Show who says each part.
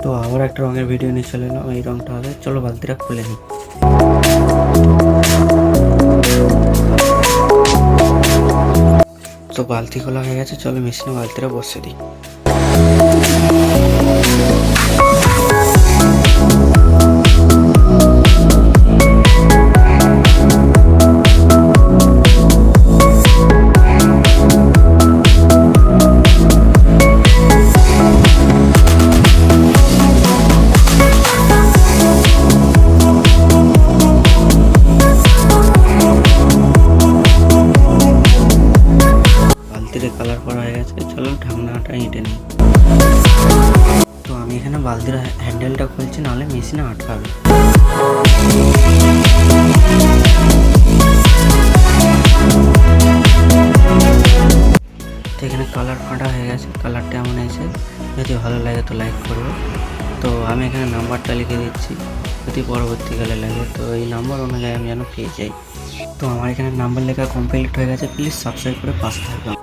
Speaker 1: তো আবার একটা রঙের ভিডিও নিয়ে চলে এলাম। এই রঙটা হবে, চলো বালতিটা খুলে নিই। তো বালতি খোলা হয়ে গেছে, চলো মেশিনে বালতিটা বসে দিই। বালতিতে কালার করা হয়ে গেছে, চলো ঢাকনাটা এঁটে নিই। তো আমি এখানে বালতির হ্যান্ডেলটা খুলছি, নাহলে মেশিনে আটকাবে। তো এখানে কালার ফাটা হয়ে গেছে, কালারটা এমন এসে, যদি ভালো লাগে তো লাইক করবে। তো আমি এখানে নাম্বারটা লিখে দিচ্ছি, যদি পরবর্তীকালে লাগে তো এই নাম্বার অনুযায়ী আমি যেন পেয়ে যাই। তো আমার এখানে নাম্বার লেখা কমপ্লিট হয়ে গেছে, প্লিজ সাবস্ক্রাইব করে পাশে থাকবেন।